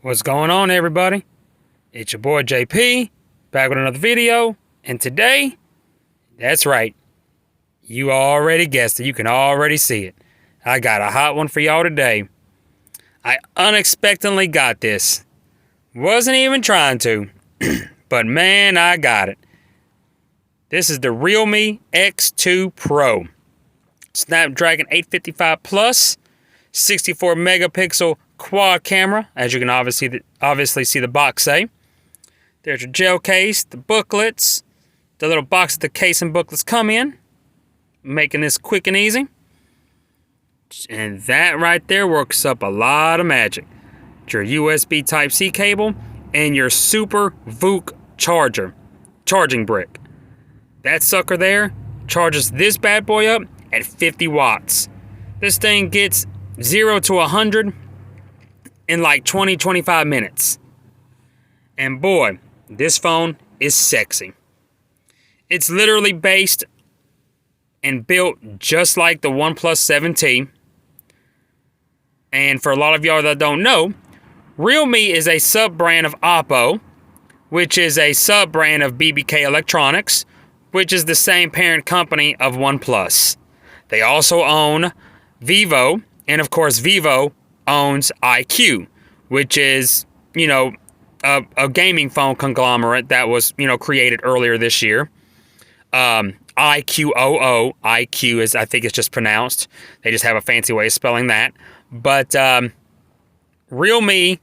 What's going on, everybody? It's your boy JP, back with another video, and today, that's right, you already guessed it, you can already see it. I got a hot one for y'all today. I unexpectedly got this. Wasn't even trying to, but man, I got it. This is the Realme X2 Pro. Snapdragon 855 Plus, 64 megapixel quad camera, as you can obviously see the box say. There's your gel case, the booklets, the little box that the case and booklets come in, making this quick and easy. And that right there works up a lot of magic. Your USB Type-C cable and your Super VOOC charging brick. That sucker there charges this bad boy up at 50 watts. This thing gets 0 to 100 in like 20-25 minutes. And boy, this phone is sexy. It's literally based and built just like the OnePlus 7T. And for a lot of y'all that don't know, Realme is a sub-brand of Oppo, which is a sub-brand of BBK Electronics, which is the same parent company of OnePlus. They also own Vivo, and of course Vivo owns iQOO, which is, a gaming phone conglomerate that was, created earlier this year. IQOO, IQ is, I think it's just pronounced. They just have a fancy way of spelling that. But Realme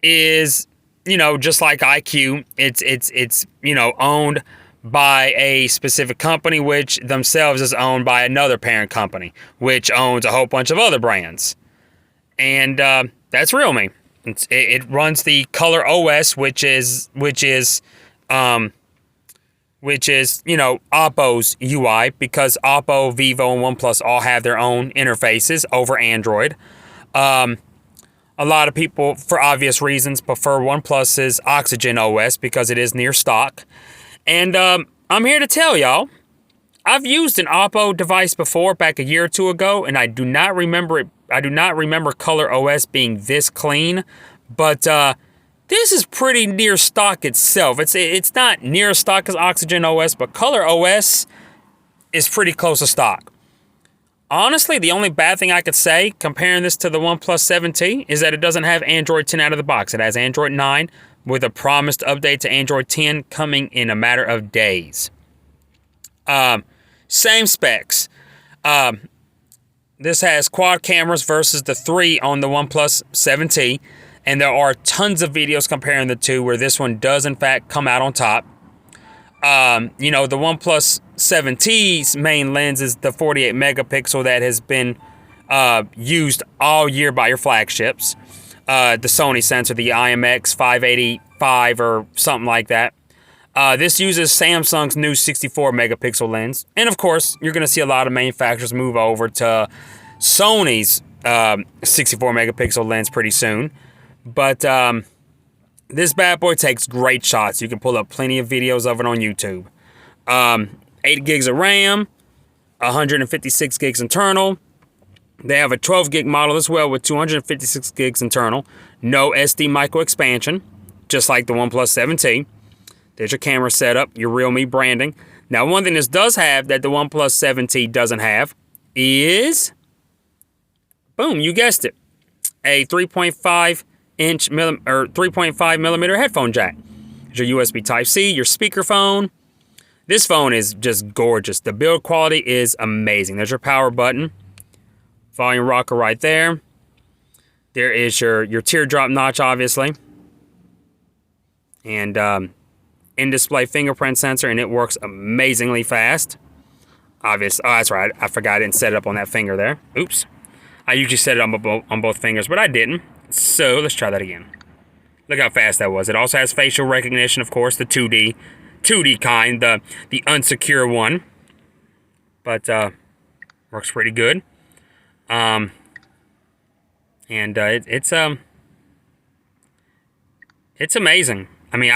is, just like IQ, it's owned by a specific company, which themselves is owned by another parent company, which owns a whole bunch of other brands. And that's Realme. It runs the Color OS, which is Oppo's UI, because Oppo, Vivo, and OnePlus all have their own interfaces over Android. A lot of people, for obvious reasons, prefer OnePlus's Oxygen OS because it is near stock. And I'm here to tell y'all, I've used an Oppo device before, back a year or two ago, and I do not remember it. I do not remember Color OS being this clean, but this is pretty near stock itself. It's not near stock as Oxygen OS, but Color OS is pretty close to stock. Honestly, the only bad thing I could say comparing this to the OnePlus 7T is that it doesn't have Android 10 out of the box. It has Android 9 with a promised update to Android 10 coming in a matter of days. Same specs. This has quad cameras versus the 3 on the OnePlus 7T, and there are tons of videos comparing the two where this one does in fact come out on top. The OnePlus 7T's main lens is the 48 megapixel that has been used all year by your flagships. The Sony sensor, the IMX 585 or something like that. This uses Samsung's new 64 megapixel lens. And of course, you're going to see a lot of manufacturers move over to Sony's 64 megapixel lens pretty soon. But this bad boy takes great shots. You can pull up plenty of videos of it on YouTube. 8 gigs of RAM, 156 gigs internal. They have a 12 gig model as well with 256 gigs internal. No SD micro expansion, just like the OnePlus 7T. There's your camera setup, your Realme branding. Now, one thing this does have that the OnePlus 7T doesn't have is, boom, you guessed it, a 3.5 millimeter headphone jack. There's your USB Type-C, your speakerphone. This phone is just gorgeous. The build quality is amazing. There's your power button. Volume rocker right there. There is your teardrop notch, obviously. And in-display fingerprint sensor, and it works amazingly fast. Oh, that's right. I forgot I didn't set it up on that finger there. Oops. I usually set it on both fingers, but I didn't. So let's try that again. Look how fast that was. It also has facial recognition, of course, the 2D kind, the unsecure one. But works pretty good. It's amazing. I mean,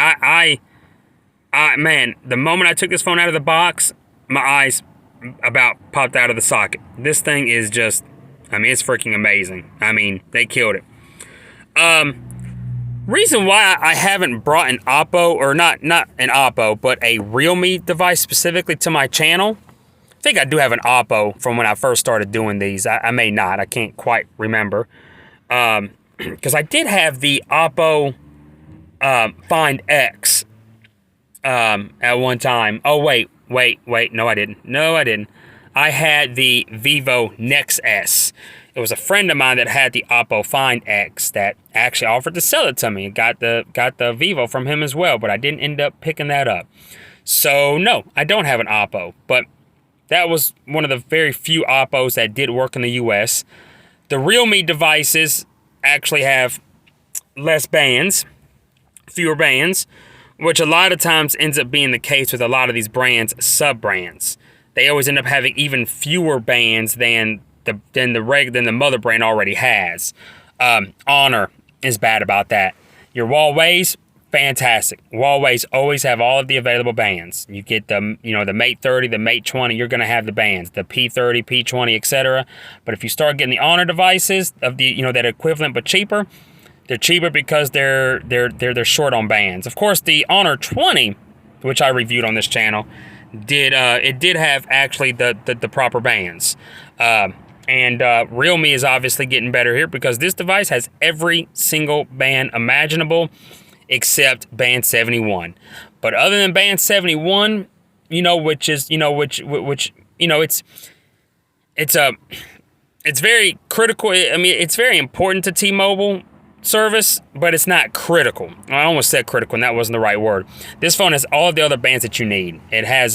man, the moment I took this phone out of the box, my eyes about popped out of the socket. This thing is just, I mean, it's freaking amazing. I mean, they killed it. Reason why I haven't brought an Oppo, or not an Oppo, but a Realme device specifically to my channel. I think I do have an Oppo from when I first started doing these. I may not. I can't quite remember. Because I did have the Oppo Find X at one time. Oh, wait. No, I didn't. I had the Vivo Nex S. It was a friend of mine that had the Oppo Find X that actually offered to sell it to me. Got the Vivo from him as well, but I didn't end up picking that up. So, no, I don't have an Oppo. But that was one of the very few Oppos that did work in the US. The Realme devices actually have less bands, fewer bands, which a lot of times ends up being the case with a lot of these brands, sub-brands. They always end up having even fewer bands than the mother brand already has. Honor is bad about that. Your Huawei's fantastic. Huawei's always have all of the available bands. You get the Mate 30, the Mate 20, you're going to have the bands, the P30, P20, etc. But if you start getting the Honor devices of the that equivalent but cheaper, they're cheaper because they're short on bands. Of course, the Honor 20, which I reviewed on this channel, did have actually the proper bands. And Realme is obviously getting better here because this device has every single band imaginable except band 71. But other than band 71, which is, it's very critical. I mean, it's very important to T-Mobile service, but it's not critical. I almost said critical, and that wasn't the right word. This phone has all of the other bands that you need. It has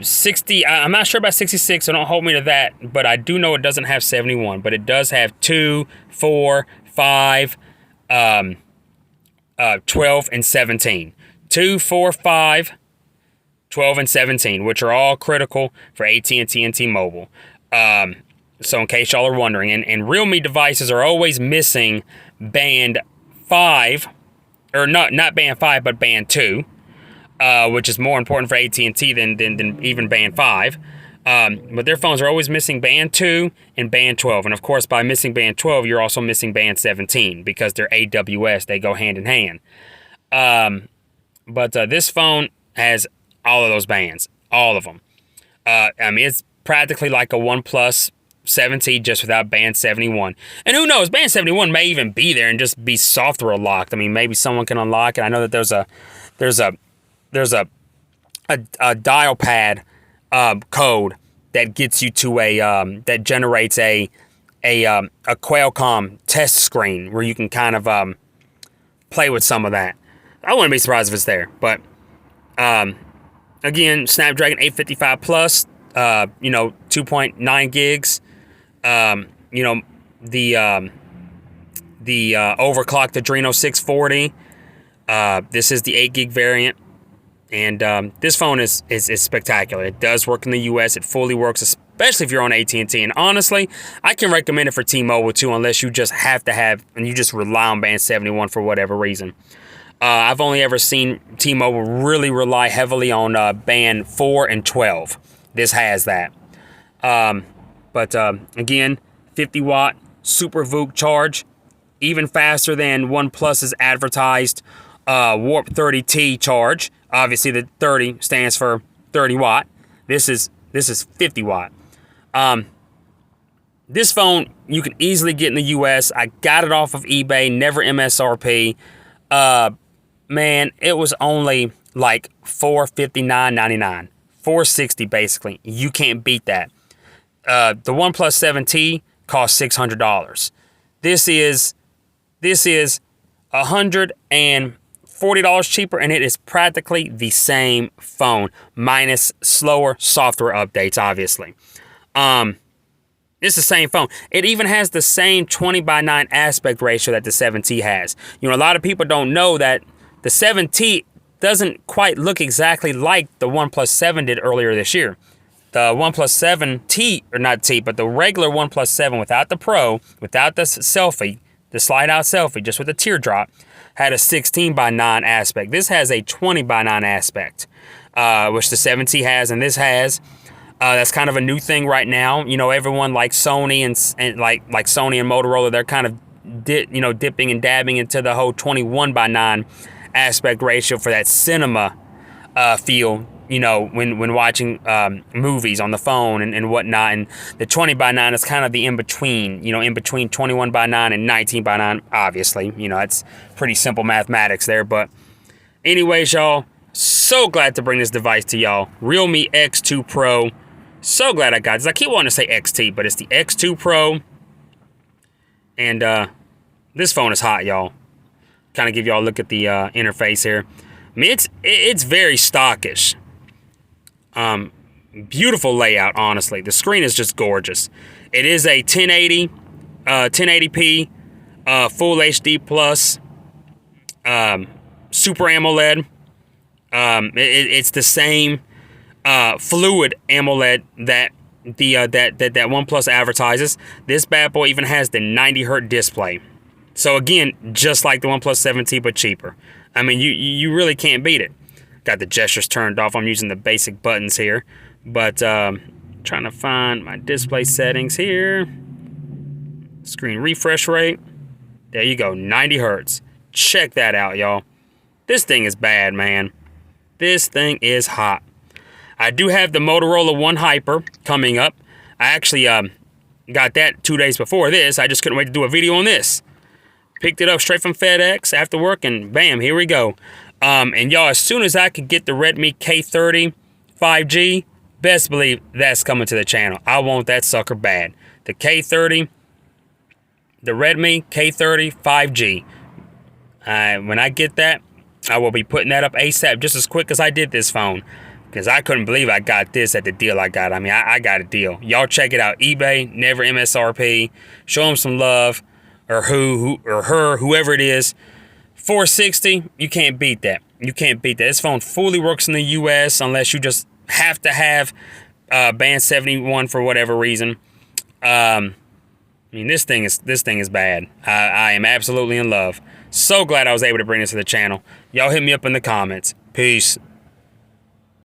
60, I'm not sure about 66, so don't hold me to that, but I do know it doesn't have 71, but it does have 2, 4, 5, 12, and 17. 2, 4, 5, 12, and 17, which are all critical for AT&T and T-Mobile. So in case y'all are wondering, and Realme devices are always missing band 5, or not band 5, but band 2. Which is more important for AT&T than even band 5. But their phones are always missing band 2 and band 12. And of course, by missing band 12, you're also missing band 17 because they're AWS. They go hand in hand. But this phone has all of those bands. All of them. I mean, it's practically like a OnePlus 7T just without band 71. And who knows, band 71 may even be there and just be software locked. I mean, maybe someone can unlock it. I know that there's a dial pad code that gets you to that generates a Qualcomm test screen where you can kind of play with some of that. I wouldn't be surprised if it's there, but again, Snapdragon 855 plus, 2.9 gigs, the overclocked Adreno 640. This is the 8 gig variant. And this phone is spectacular. It does work in the US. It fully works, especially if you're on AT&T. And honestly, I can recommend it for T-Mobile too, unless you just have to have, and you just rely on band 71 for whatever reason. I've only ever seen T-Mobile really rely heavily on band 4 and 12. This has that. But again, 50 watt Super VOOC charge, even faster than OnePlus's advertised Warp 30T charge. Obviously, the 30 stands for 30 watt. This is 50 watt. This phone you can easily get in the US. I got it off of eBay, never MSRP. Man, it was only like $459.99, $460 basically. You can't beat that. The OnePlus 7T cost $600. This is $140 cheaper, and it is practically the same phone, minus slower software updates, obviously. It's the same phone. It even has the same 20:9 aspect ratio that the 7T has. A lot of people don't know that the 7T doesn't quite look exactly like the OnePlus 7 did earlier this year. The OnePlus 7T, or not T, but the regular OnePlus 7 without the Pro, without the selfie, the slide-out selfie, just with a teardrop, had a 16:9 aspect. This has a 20:9 aspect, which the 7T has, and this has. That's kind of a new thing right now. Everyone like Sony and like Sony and Motorola, they're kind of dipping and dabbing into the whole 21:9 aspect ratio for that cinema feel, when watching movies on the phone and whatnot. And the 20:9 is kind of the in-between, in between 21:9 and 19:9, obviously. It's pretty simple mathematics there. But anyways, y'all, so glad to bring this device to y'all. Realme X2 Pro. So glad I got this. I keep wanting to say XT, but it's the X2 Pro. And this phone is hot, y'all. Kind of give y'all a look at the interface here. I mean, it's very stockish. Beautiful layout, honestly. The screen is just gorgeous. It is a 1080, 1080p, Full HD plus, Super AMOLED. It's the same fluid AMOLED that that OnePlus advertises. This bad boy even has the 90 Hz display. So again, just like the OnePlus 7T, but cheaper. I mean, you really can't beat it. Got the gestures turned off. I'm using the basic buttons here, but trying to find my display settings here. Screen refresh rate. There you go, 90 Hz. Check that out, y'all. This thing is bad, man. This thing is hot. I do have the Motorola One Hyper coming up. I actually got that 2 days before this. I just couldn't wait to do a video on this. Picked it up straight from FedEx after work, and bam, here we go. And y'all, as soon as I could get the Redmi K30 5G, best believe that's coming to the channel. I want that sucker bad. The K30, the Redmi K30 5G. When I get that, I will be putting that up ASAP, just as quick as I did this phone. Because I couldn't believe I got this at the deal I got. I mean, I got a deal. Y'all check it out. eBay, never MSRP. Show them some love. Or whoever it is. $460, you can't beat that. You can't beat that. This phone fully works in the US unless you just have to have band 71 for whatever reason. I mean, this thing is bad. I am absolutely in love. So glad I was able to bring this to the channel. Y'all hit me up in the comments. Peace.